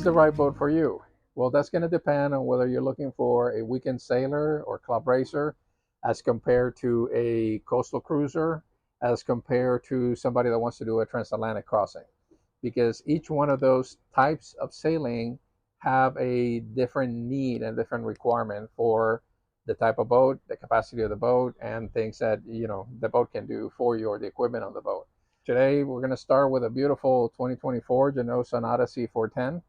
is the right boat for you? Well, that's going to depend on whether you're looking for a weekend sailor or club racer as compared to a coastal cruiser, as compared to somebody that wants to do a transatlantic crossing. Because each one of those types of sailing have a different need and different requirement for the type of boat, the capacity of the boat, and things that the boat can do for you or the equipment on the boat. Today, we're going to start with a beautiful 2024 Jeanneau Sonata C410.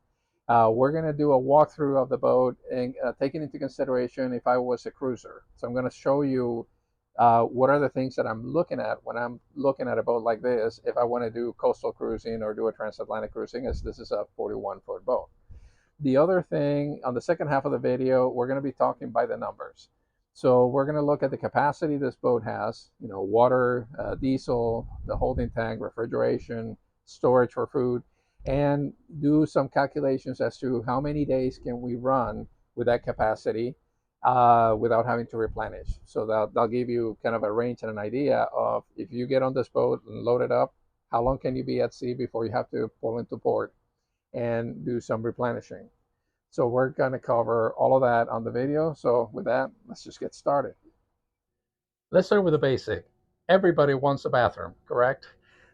We're going to do a walkthrough of the boat and taking into consideration if I was a cruiser. So I'm going to show you what are the things that I'm looking at when I'm looking at a boat like this if I want to do coastal cruising or do a transatlantic cruising, as this is a 41-foot boat. The other thing, on the second half of the video, we're going to be talking by the numbers. So we're going to look at the capacity this boat has, water, diesel, the holding tank, refrigeration, storage for food, and do some calculations as to how many days can we run with that capacity without having to replenish. So that'll give you kind of a range and an idea of, if you get on this boat and load it up, how long can you be at sea before you have to pull into port and do some replenishing. So we're going to cover all of that on the video. So with that, let's just get started. Let's start with the basic. Everybody wants a bathroom, correct?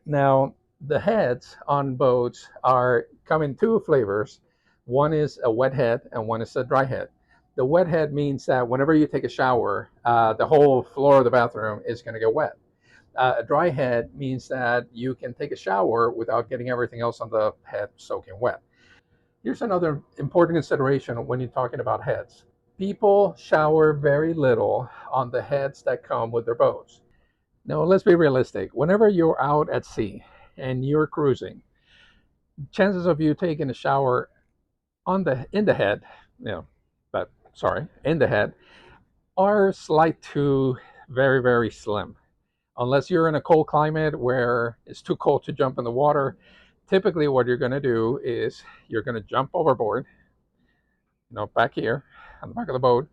Now, the heads on boats come in two flavors. One is a wet head and one is a dry head. The wet head means that whenever you take a shower, the whole floor of the bathroom is going to get wet. A dry head means that you can take a shower without getting everything else on the head soaking wet. Here's another important consideration when you're talking about heads. People shower very little on the heads that come with their boats. Now, let's be realistic. Whenever you're out at sea and you're cruising, chances of you taking a shower in the head are slight to very, very slim. Unless you're in a cold climate where it's too cold to jump in the water, typically what you're going to do is you're going to jump overboard, back here on the back of the boat.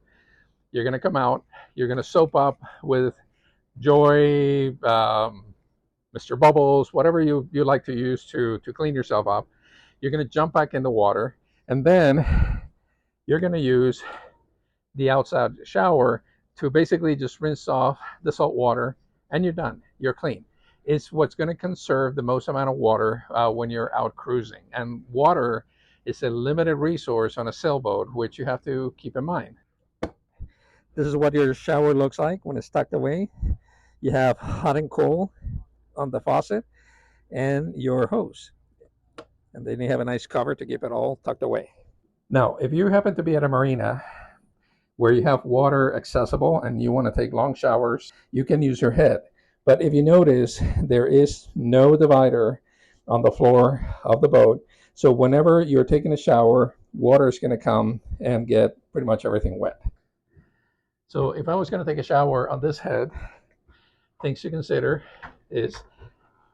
You're going to come out. You're going to soap up with Joy, Mr. Bubbles, whatever you like to use to clean yourself up. You're going to jump back in the water, and then you're going to use the outside shower to basically just rinse off the salt water, and you're done. You're clean. It's what's going to conserve the most amount of water when you're out cruising. And water is a limited resource on a sailboat, which you have to keep in mind. This is what your shower looks like when it's tucked away. You have hot and cold on the faucet and your hose. And then you have a nice cover to keep it all tucked away. Now, if you happen to be at a marina where you have water accessible and you want to take long showers, you can use your head. But if you notice, there is no divider on the floor of the boat. So whenever you're taking a shower, water is going to come and get pretty much everything wet. So if I was going to take a shower on this head, things to consider is,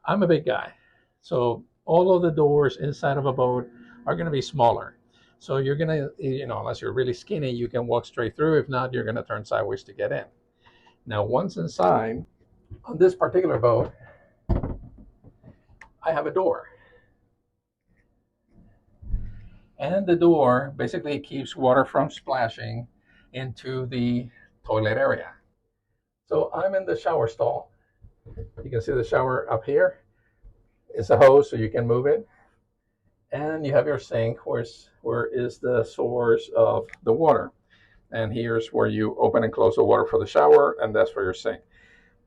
I'm a big guy. So all of the doors inside of a boat are going to be smaller. So you're going to, unless you're really skinny, you can walk straight through. If not, you're going to turn sideways to get in. Now, once inside, on this particular boat, I have a door. And the door basically keeps water from splashing into the toilet area. So I'm in the shower stall. You can see the shower up here. It's a hose, so you can move it. And you have your sink, where is the source of the water. And here's where you open and close the water for the shower, and that's for your sink.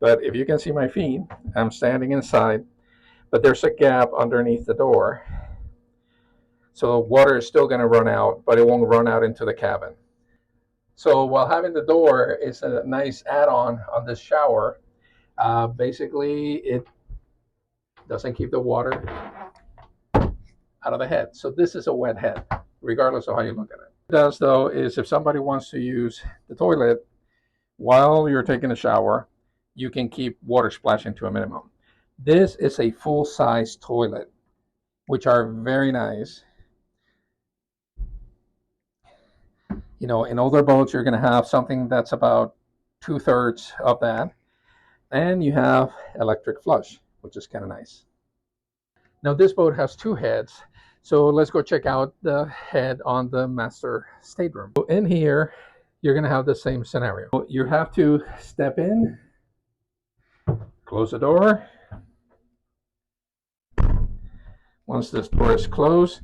But if you can see my feet, I'm standing inside, but there's a gap underneath the door. So water is still going to run out, but it won't run out into the cabin. So while having the door is a nice add-on on this shower, basically it doesn't keep the water out of the head. So this is a wet head, regardless of how you look at it. What it does, though, is if somebody wants to use the toilet while you're taking a shower, you can keep water splashing to a minimum. This is a full-size toilet, which are very nice. In older boats, you're going to have something that's about 2/3 of that. And you have electric flush, which is kind of nice. Now, this boat has two heads. So let's go check out the head on the master stateroom. So in here, you're gonna have the same scenario. You have to step in, close the door. Once this door is closed,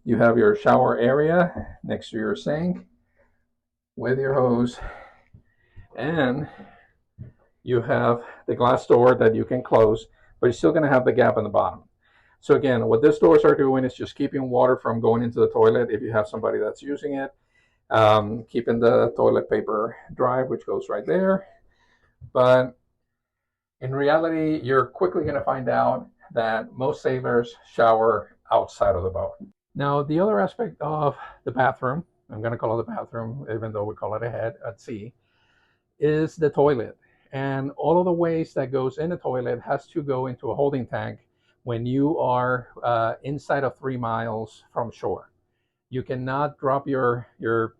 you have your shower area next to your sink with your hose, and you have the glass door that you can close, but you're still going to have the gap in the bottom. So again, what these doors are doing is just keeping water from going into the toilet if you have somebody that's using it, keeping the toilet paper dry, which goes right there. But in reality, you're quickly going to find out that most sailors shower outside of the boat. Now, the other aspect of the bathroom, I'm going to call it the bathroom, even though we call it a head at sea, is the toilet. And all of the waste that goes in the toilet has to go into a holding tank when you are inside of 3 miles from shore. You cannot drop your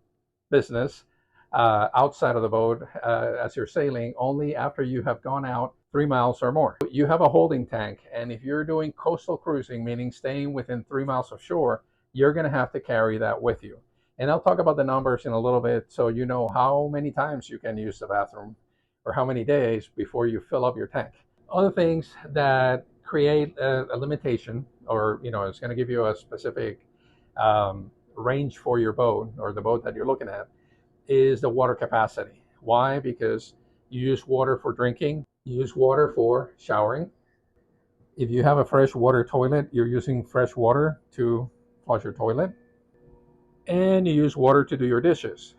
business outside of the boat as you're sailing, only after you have gone out 3 miles or more. You have a holding tank, and if you're doing coastal cruising, meaning staying within 3 miles of shore, you're going to have to carry that with you. And I'll talk about the numbers in a little bit so you know how many times you can use the bathroom or how many days before you fill up your tank. Other things that create a limitation, or it's going to give you a specific range for your boat or the boat that you're looking at, is the water capacity. Why? Because you use water for drinking, you use water for showering. If you have a fresh water toilet, you're using fresh water to flush your toilet, and you use water to do your dishes.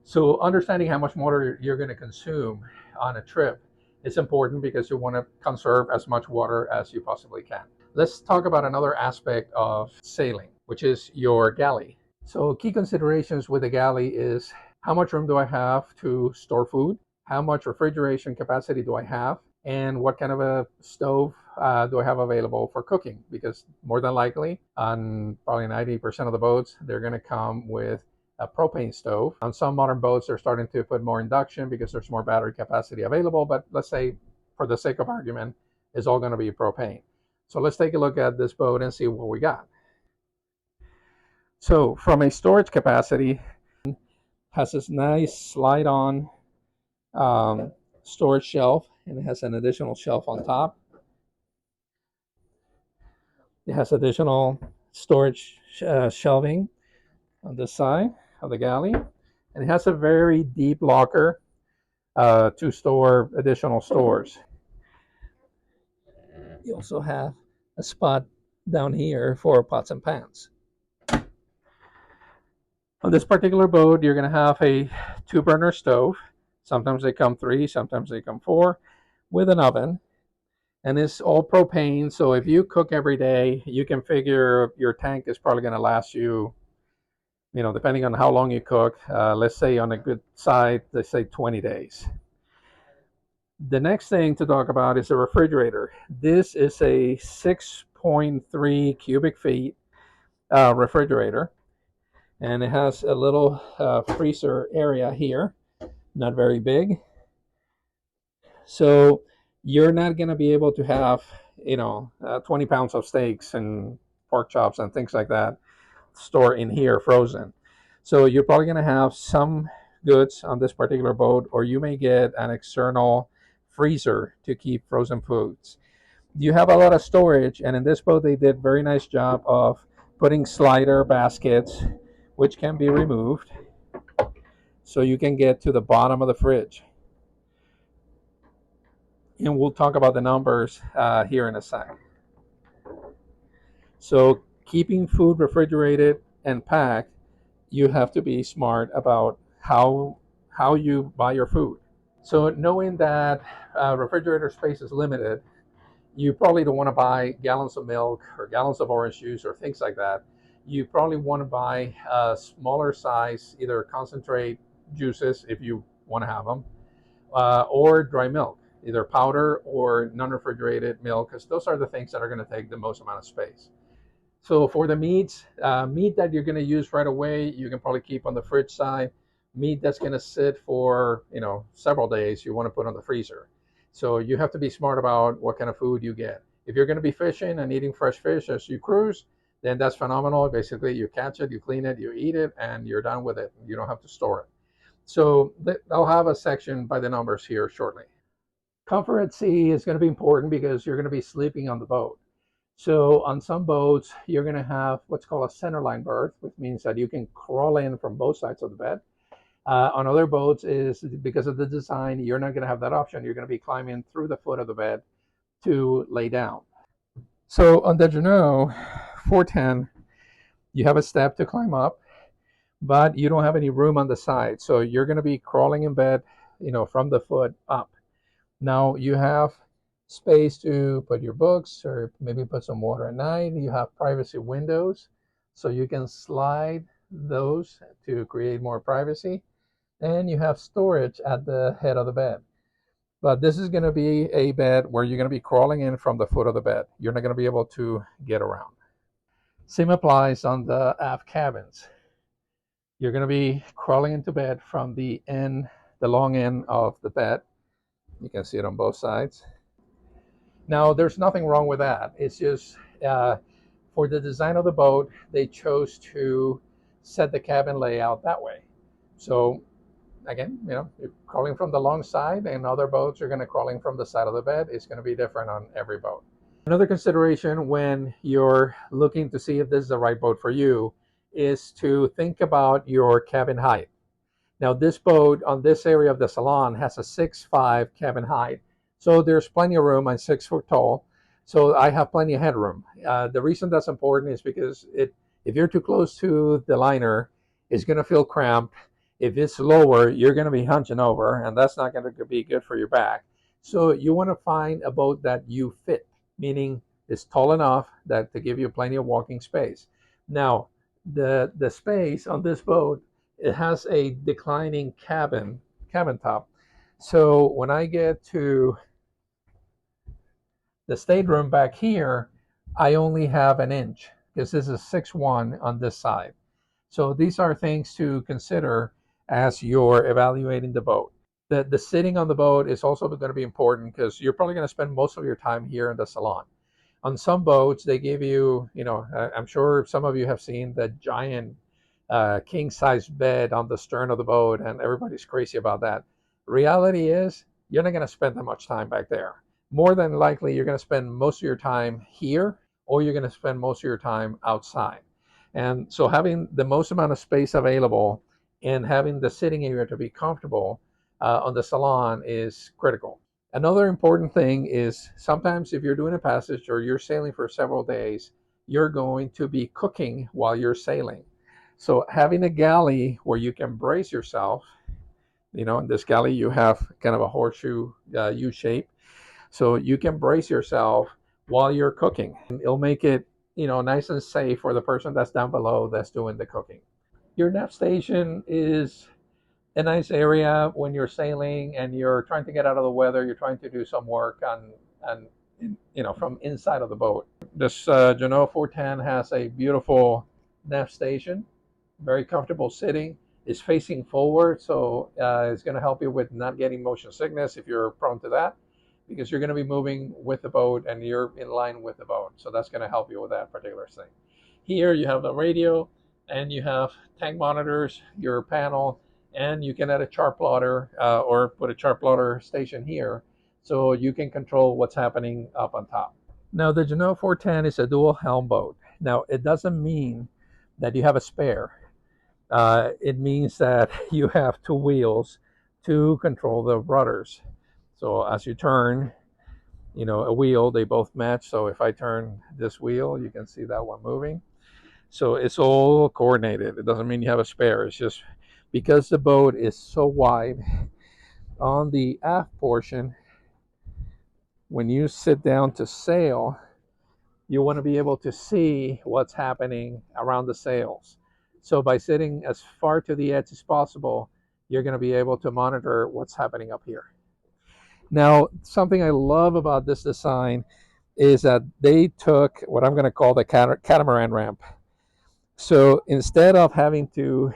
So understanding how much water you're going to consume on a trip is important because you want to conserve as much water as you possibly can. Let's talk about another aspect of sailing, which is your galley. So key considerations with the galley is how much room do I have to store food? How much refrigeration capacity do I have? And what kind of a stove do I have available for cooking? Because more than likely, on probably 90% of the boats, they're going to come with a propane stove. On some modern boats, they're starting to put more induction because there's more battery capacity available. But let's say, for the sake of argument, it's all going to be propane. So let's take a look at this boat and see what we got. So from a storage capacity, has this nice slide-on storage shelf, and it has an additional shelf on top. It has additional storage shelving on this side of the galley, and it has a very deep locker to store additional stores. You also have a spot down here for pots and pans. On this particular boat, you're going to have a 2-burner stove. Sometimes they come 3, sometimes they come 4, with an oven. And it's all propane, so if you cook every day, you can figure your tank is probably going to last you, depending on how long you cook, let's say on a good side, let's say 20 days. The next thing to talk about is the refrigerator. This is a 6.3 cubic feet refrigerator, and it has a little freezer area here, not very big. So you're not going to be able to have 20 pounds of steaks and pork chops and things like that stored in here frozen. So you're probably going to have some goods on this particular boat, or you may get an external freezer to keep frozen foods. You have a lot of storage, and in this boat they did a very nice job of putting slider baskets which can be removed so you can get to the bottom of the fridge. And we'll talk about the numbers here in a sec. So keeping food refrigerated and packed, you have to be smart about how you buy your food. So knowing that refrigerator space is limited, you probably don't want to buy gallons of milk or gallons of orange juice or things like that. You probably want to buy a smaller size, either concentrate juices if you want to have them, or dry milk, either powder or non-refrigerated milk, because those are the things that are going to take the most amount of space. So for the meats, meat that you're going to use right away, you can probably keep on the fridge side. Meat that's going to sit for several days, you want to put on the freezer. So you have to be smart about what kind of food you get. If you're going to be fishing and eating fresh fish as you cruise, then that's phenomenal. Basically, you catch it, you clean it, you eat it, and you're done with it. You don't have to store it. So I'll have a section by the numbers here shortly. Comfort at sea is going to be important because you're going to be sleeping on the boat. So on some boats, you're going to have what's called a centerline berth, which means that you can crawl in from both sides of the bed. On other boats, is because of the design, you're not going to have that option. You're going to be climbing through the foot of the bed to lay down. So on the Jeanneau 410, you have a step to climb up, but you don't have any room on the side. So you're going to be crawling in bed, from the foot up. Now you have space to put your books or maybe put some water at night. You have privacy windows, so you can slide those to create more privacy. And you have storage at the head of the bed. But this is going to be a bed where you're going to be crawling in from the foot of the bed. You're not going to be able to get around. Same applies on the aft cabins. You're going to be crawling into bed from the long end of the bed. You can see it on both sides. Now, there's nothing wrong with that. It's just for the design of the boat, they chose to set the cabin layout that way. So again, you're crawling from the long side, and other boats are going to crawling from the side of the bed. It's going to be different on every boat. Another consideration when you're looking to see if this is the right boat for you is to think about your cabin height. Now, this boat on this area of the salon has a 6'5" cabin height. So there's plenty of room. I'm 6 foot tall. So I have plenty of headroom. The reason that's important is because if you're too close to the liner, it's going to feel cramped. If it's lower, you're going to be hunching over, and that's not going to be good for your back. So you want to find a boat that you fit, meaning it's tall enough that to give you plenty of walking space. Now, the space on this boat, it has a declining cabin top. So when I get to the stateroom back here, I only have an inch because this is 6'1" on this side. So these are things to consider as you're evaluating the boat. The sitting on the boat is also going to be important because you're probably going to spend most of your time here in the salon. On some boats, they give you, I'm sure some of you have seen the giant king size bed on the stern of the boat, and everybody's crazy about that. Reality is, you're not going to spend that much time back there. More than likely, you're going to spend most of your time here, or you're going to spend most of your time outside. And so having the most amount of space available and having the sitting area to be comfortable on the salon is critical. Another important thing is sometimes if you're doing a passage or you're sailing for several days, you're going to be cooking while you're sailing. So having a galley where you can brace yourself, in this galley you have kind of a horseshoe U shape, so you can brace yourself while you're cooking. And it'll make it, nice and safe for the person that's down below that's doing the cooking. Your nav station is a nice area when you're sailing and you're trying to get out of the weather. You're trying to do some work on from inside of the boat. This Jeanneau 410 has a beautiful nav station, very comfortable sitting. It's facing forward, so it's going to help you with not getting motion sickness if you're prone to that, because you're going to be moving with the boat and you're in line with the boat. So that's going to help you with that particular thing. Here you have the radio and you have tank monitors, your panel, and you can add a chart plotter or put a chart plotter station here so you can control what's happening up on top. Now, the Jeanneau 410 is a dual helm boat. Now, it doesn't mean that you have a spare. It means that you have two wheels to control the rudders. So as you turn, a wheel, they both match. So if I turn this wheel, you can see that one moving. So it's all coordinated. It doesn't mean you have a spare. It's just because the boat is so wide on the aft portion, when you sit down to sail, you want to be able to see what's happening around the sails. So by sitting as far to the edge as possible, you're going to be able to monitor what's happening up here. Now, something I love about this design is that they took what I'm going to call the catamaran ramp. So instead of having to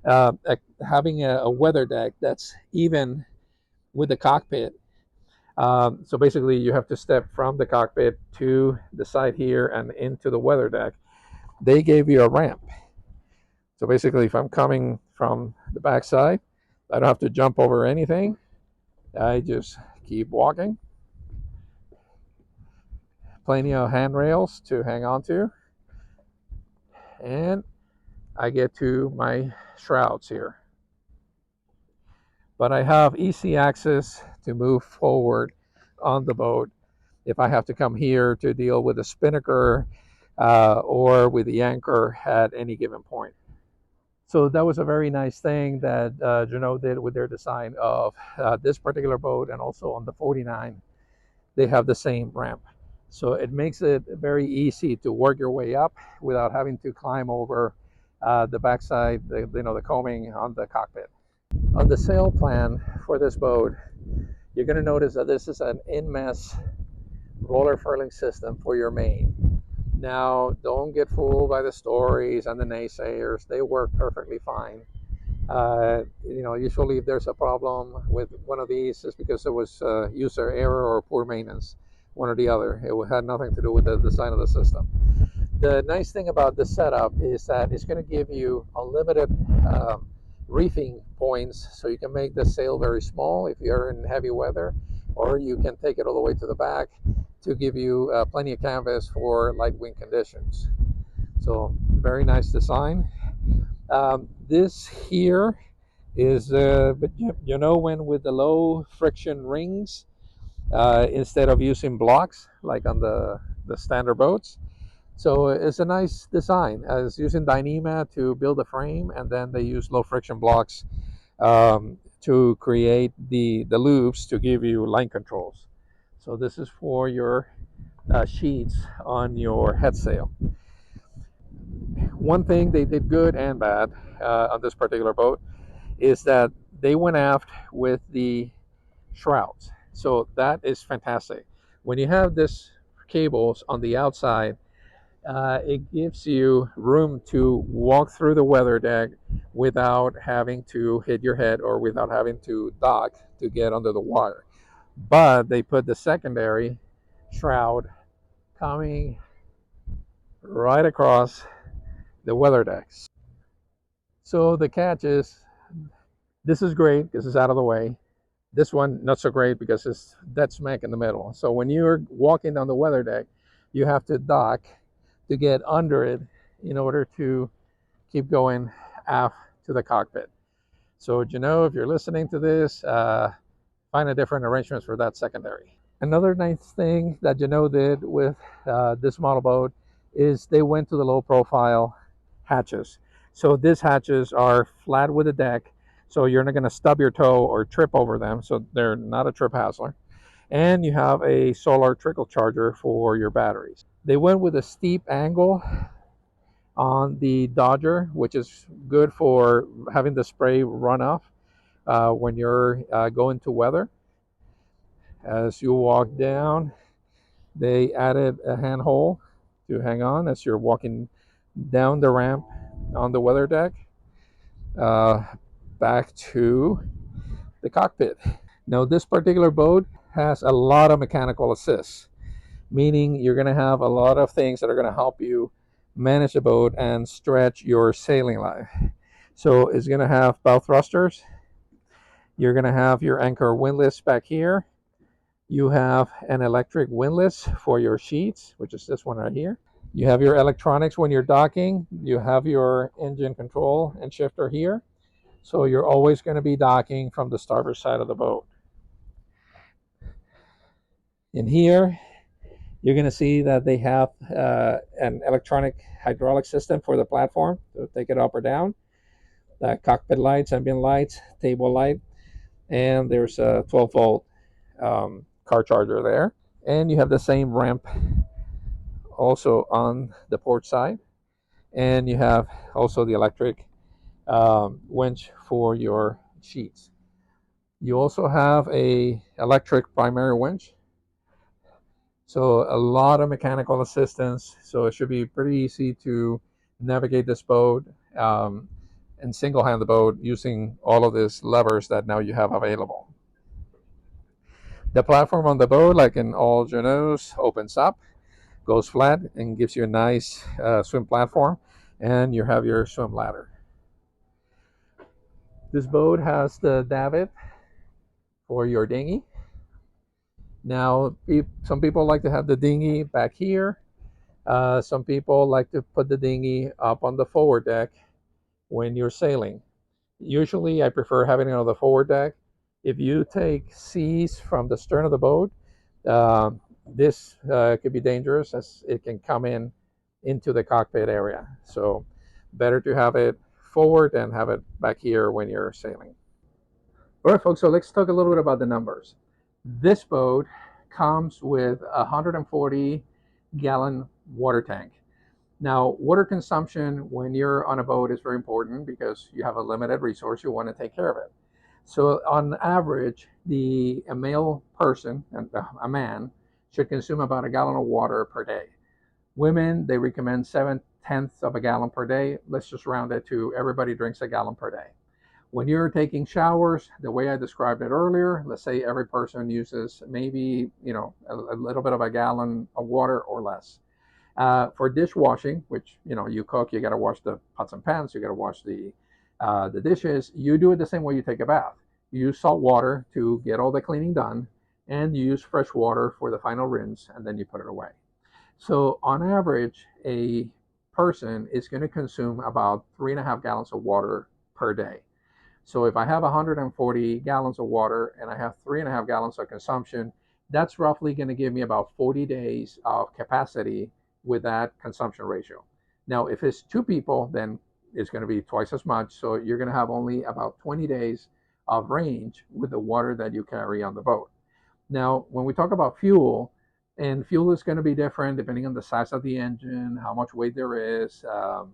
having a weather deck that's even with the cockpit, so basically you have to step from the cockpit to the side here and into the weather deck. they gave you a ramp. So basically, if I'm coming from the backside, I don't have to jump over anything. I just keep walking. Plenty of handrails to hang on to. And I get to my shrouds here. But I have easy access to move forward on the boat if I have to come here to deal with the spinnaker or with the anchor at any given point. So that was a very nice thing that Jeanneau did with their design of this particular boat, and also on the 49, they have the same ramp. So it makes it very easy to work your way up without having to climb over the backside, the coaming on the cockpit. On the sail plan for this boat, you're going to notice that this is an in-mess roller furling system for your main. Now, don't get fooled by the stories and the naysayers. They work perfectly fine. Usually if there's a problem with one of these, it's because there was user error or poor maintenance, one or the other. It had nothing to do with the design of the system. The nice thing about this setup is that it's going to give you unlimited reefing points, so you can make the sail very small if you're in heavy weather, or you can take it all the way to the back to give you plenty of canvas for light wind conditions. So very nice design. This here is, when with the low friction rings, instead of using blocks like on the standard boats. So it's a nice design. It's using Dyneema to build a frame, and then they use low friction blocks to create the loops to give you line controls. So this is for your sheets on your head sail. One thing they did good and bad on this particular boat is that they went aft with the shrouds. So that is fantastic. When you have this cables on the outside, it gives you room to walk through the weather deck without having to hit your head or without having to dock to get under the water. But they put the secondary shroud coming right across the weather decks. So the catch is, this is great because it's out of the way. This one, not so great because it's dead smack in the middle. So when you're walking down the weather deck, you have to dock to get under it in order to keep going aft to the cockpit. So Jeanneau, if you're listening to this, find a different arrangements for that secondary. Another nice thing that Jeanneau did with this model boat is they went to the low profile hatches. So these hatches are flat with the deck, so you're not going to stub your toe or trip over them, so they're not a trip hazard. And you have a solar trickle charger for your batteries. They went with a steep angle on the Dodger, which is good for having the spray run off when you're going to weather. As you walk down, they added a handhold to hang on as you're walking down the ramp on the weather deck back to the cockpit. Now, this particular boat has a lot of mechanical assists, meaning you're going to have a lot of things that are going to help you manage the boat and stretch your sailing life. So it's going to have bow thrusters. You're going to have your anchor windlass back here. You have an electric windlass for your sheets, which is this one right here. You have your electronics when you're docking. You have your engine control and shifter here. So you're always going to be docking from the starboard side of the boat. In here, you're going to see that they have an electronic hydraulic system for the platform to take it up or down. Cockpit lights, ambient lights, table light, and there's a 12-volt car charger there. And you have the same ramp also on the port side. And you have also the electric winch for your sheets. You also have a electric primary winch. So a lot of mechanical assistance. So it should be pretty easy to navigate this boat and single-hand the boat using all of these levers that now you have available. The platform on the boat, like in all Jeanneaus, opens up. goes flat and gives you a nice swim platform, and you have your swim ladder. This boat has the davit for your dinghy. Now, some people like to have the dinghy back here. Some people like to put the dinghy up on the forward deck when you're sailing. Usually, I prefer having it on the forward deck. If you take seas from the stern of the boat, this could be dangerous as it can come in into the cockpit area. So, better to have it forward and have it back here when you're sailing. All right, folks, so let's talk a little bit about the numbers. This boat comes with a 140-gallon water tank. Now, water consumption when you're on a boat is very important because you have a limited resource. You want to take care of it. So, on average, a male person, a man, should consume about a gallon of water per day. Women, they recommend 7/10 of a gallon per day. Let's just round it to everybody drinks a gallon per day. When you're taking showers, the way I described it earlier, let's say every person uses maybe a little bit of a gallon of water or less. For dishwashing, which you cook, you got to wash the pots and pans, you got to wash the dishes. You do it the same way you take a bath. You use salt water to get all the cleaning done, and you use fresh water for the final rinse, and then you put it away. So on average, a person is going to consume about 3.5 gallons of water per day. So if I have 140 gallons of water and I have 3.5 gallons of consumption, that's roughly going to give me about 40 days of capacity with that consumption ratio. Now, if it's two people, then it's going to be twice as much. So you're going to have only about 20 days of range with the water that you carry on the boat. Now, when we talk about fuel, and fuel is going to be different depending on the size of the engine, how much weight there is, the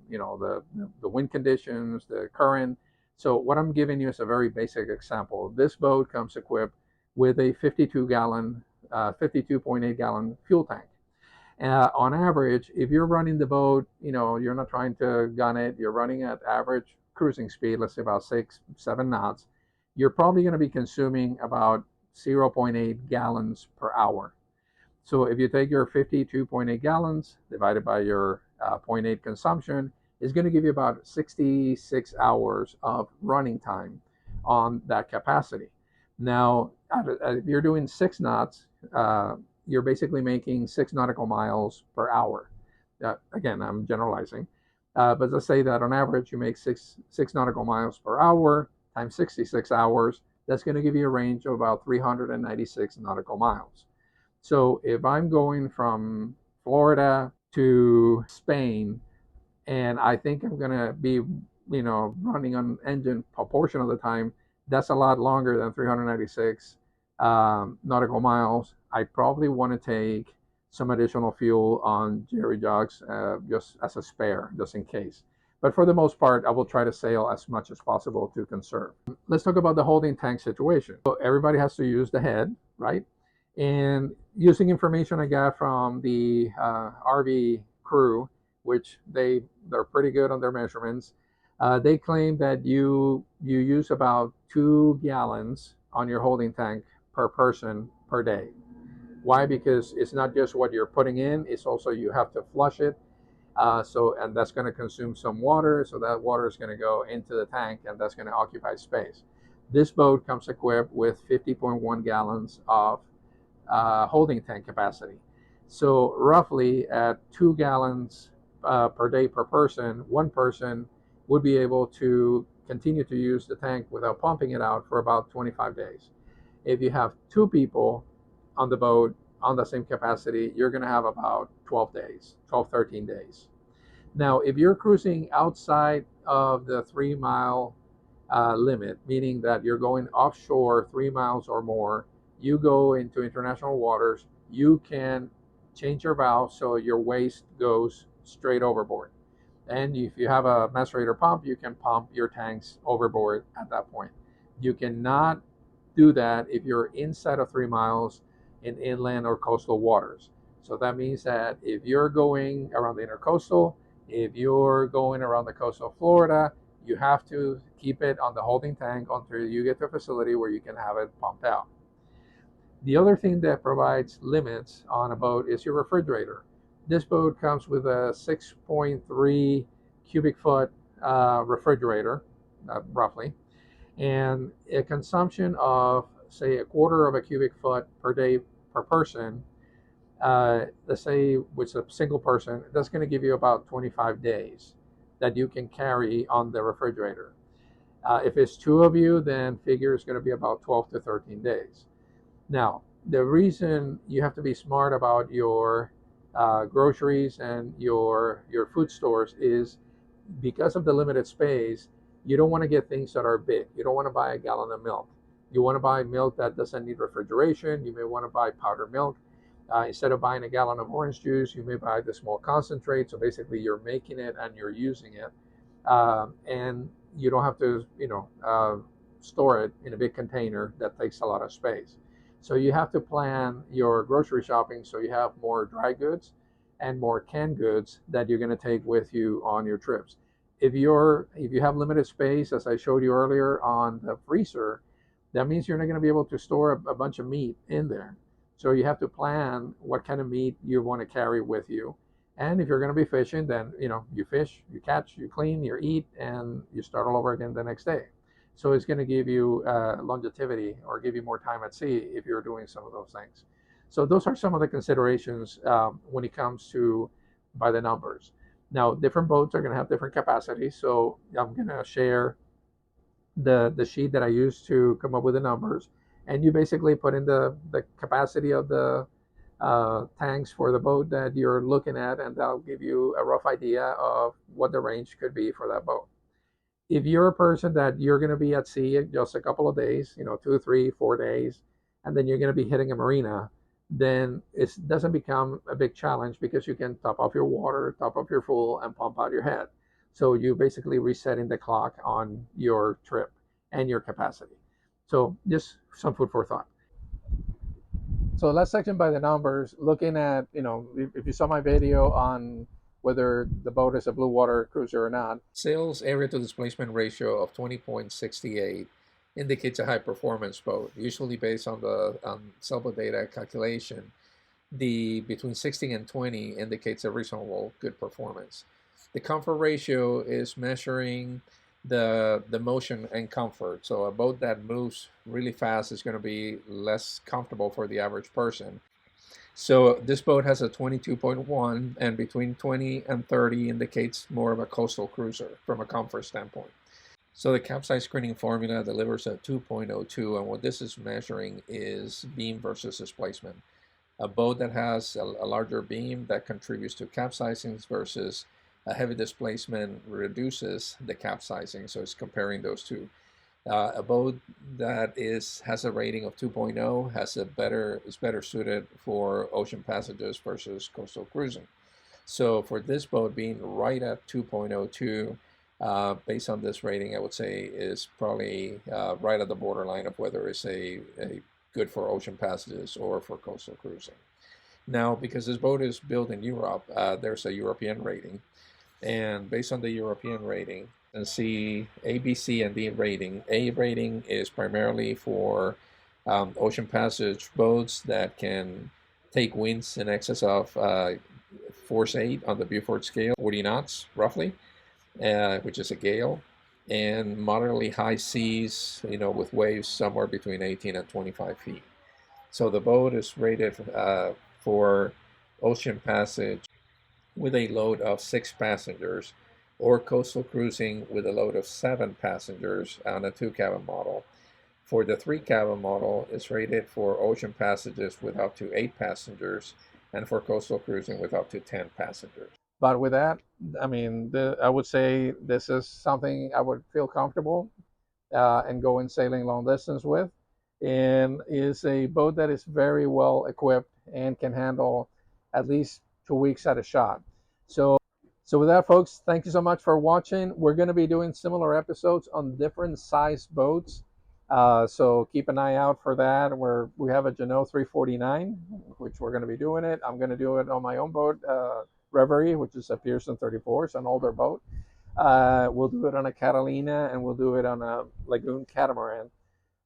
wind conditions, the current. So what I'm giving you is a very basic example. This boat comes equipped with a 52.8 gallon fuel tank. On average, if you're running the boat, you're not trying to gun it, you're running at average cruising speed, let's say about 6-7 knots, you're probably going to be consuming about 0.8 gallons per hour. So if you take your 52.8 gallons divided by your 0.8 consumption, is going to give you about 66 hours of running time on that capacity. Now, if you're doing 6 knots, you're basically making 6 nautical miles per hour. Again, I'm generalizing. But let's say that on average you make six nautical miles per hour times 66 hours. That's going to give you a range of about 396 nautical miles. So if I'm going from Florida to Spain, and I think I'm going to be, running on engine a portion of the time, that's a lot longer than 396 nautical miles. I probably want to take some additional fuel on jerry jugs just as a spare, just in case. But for the most part, I will try to sail as much as possible to conserve. Let's talk about the holding tank situation. So everybody has to use the head, right? And using information I got from the RV crew, which they're pretty good on their measurements, they claim that you use about 2 gallons on your holding tank per person per day. Why? Because it's not just what you're putting in, it's also you have to flush it. And that's going to consume some water, so that water is going to go into the tank, and that's going to occupy space. This boat comes equipped with 50.1 gallons of holding tank capacity. So roughly at 2 gallons per day per person, one person would be able to continue to use the tank without pumping it out for about 25 days. If you have two people on the boat on the same capacity, you're going to have about 12 days, 13 days. Now, if you're cruising outside of the 3-mile limit, meaning that you're going offshore 3 miles or more, you go into international waters, you can change your valve so your waste goes straight overboard. And if you have a macerator pump, you can pump your tanks overboard at that point. You cannot do that if you're inside of 3 miles in inland or coastal waters. So that means that if you're going around the intercoastal, if you're going around the coast of Florida, you have to keep it on the holding tank until you get to a facility where you can have it pumped out. The other thing that provides limits on a boat is your refrigerator. This boat comes with a 6.3 cubic foot refrigerator, roughly, and a consumption of, say, a quarter of a cubic foot per day per person. Let's say with a single person, that's going to give you about 25 days that you can carry on the refrigerator. If it's two of you, then figure it's going to be about 12 to 13 days. Now, the reason you have to be smart about your groceries and your food stores is because of the limited space. You don't want to get things that are big. You don't want to buy a gallon of milk. You want to buy milk that doesn't need refrigeration. You may want to buy powdered milk. Instead of buying a gallon of orange juice, you may buy the small concentrate. So basically, you're making it and you're using it, and you don't have to, store it in a big container that takes a lot of space. So you have to plan your grocery shopping so you have more dry goods and more canned goods that you're going to take with you on your trips. If you have limited space, as I showed you earlier on the freezer, that means you're not going to be able to store a bunch of meat in there. So you have to plan what kind of meat you want to carry with you. And if you're going to be fishing, then you fish, you catch, you clean, you eat, and you start all over again the next day. So it's going to give you longevity or give you more time at sea if you're doing some of those things. So those are some of the considerations when it comes to by the numbers. Now, different boats are going to have different capacities. So I'm going to share the sheet that I used to come up with the numbers, and you basically put in the capacity of the tanks for the boat that you're looking at, and that'll give you a rough idea of what the range could be for that boat. If you're a person that you're going to be at sea just a couple of days, 2, 3, 4 days, and then you're going to be hitting a marina, then it doesn't become a big challenge because you can top off your water, top up your fuel, and pump out your head. So you basically resetting the clock on your trip and your capacity. So just some food for thought. So let's section by the numbers, looking at, if you saw my video on whether the boat is a blue water cruiser or not. Sail's area to displacement ratio of 20.68 indicates a high performance boat, usually based on the Sailboat data calculation. The between 60 and 20 indicates a reasonable good performance. The comfort ratio is measuring the motion and comfort. So a boat that moves really fast is going to be less comfortable for the average person. So this boat has a 22.1, and between 20 and 30 indicates more of a coastal cruiser from a comfort standpoint. So the capsize screening formula delivers a 2.02, and what this is measuring is beam versus displacement. A boat that has a larger beam that contributes to capsizings versus a heavy displacement reduces the capsizing. So it's comparing those two. A boat that has a rating of 2.0 is better suited for ocean passages versus coastal cruising. So for this boat being right at 2.02, based on this rating, I would say is probably right at the borderline of whether it's a good for ocean passages or for coastal cruising. Now, because this boat is built in Europe, there's a European rating. And based on the European rating, and see A, B, C, and D rating. A rating is primarily for ocean passage boats that can take winds in excess of force 8 on the Beaufort scale, 40 knots roughly, which is a gale, and moderately high seas, with waves somewhere between 18 and 25 feet. So the boat is rated for ocean passage with a load of 6 passengers, or coastal cruising with a load of 7 passengers on a 2-cabin model. For the 3-cabin model, it's rated for ocean passages with up to 8 passengers, and for coastal cruising with up to 10 passengers. But with that, I would say this is something I would feel comfortable and go in sailing long distance with, and is a boat that is very well equipped and can handle at least 2 weeks at a shot. So with that, folks, thank you so much for watching. We're going to be doing similar episodes on different size boats. So keep an eye out for that. We have a Jeanneau 349, which we're going to be doing it. I'm going to do it on my own boat, Reverie, which is a Pearson 34. It's an older boat. We'll do it on a Catalina, and we'll do it on a Lagoon catamaran.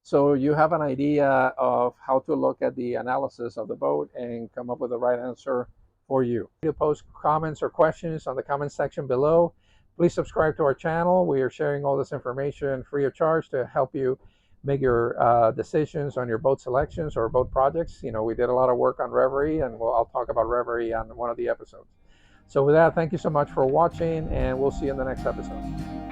So you have an idea of how to look at the analysis of the boat and come up with the right answer for you. To post comments or questions on the comment section below. Please subscribe to our channel. We are sharing all this information free of charge to help you make your decisions on your boat selections or boat projects. You know, we did a lot of work on Reverie, and I'll talk about Reverie on one of the episodes. So with that, thank you so much for watching, and we'll see you in the next episode.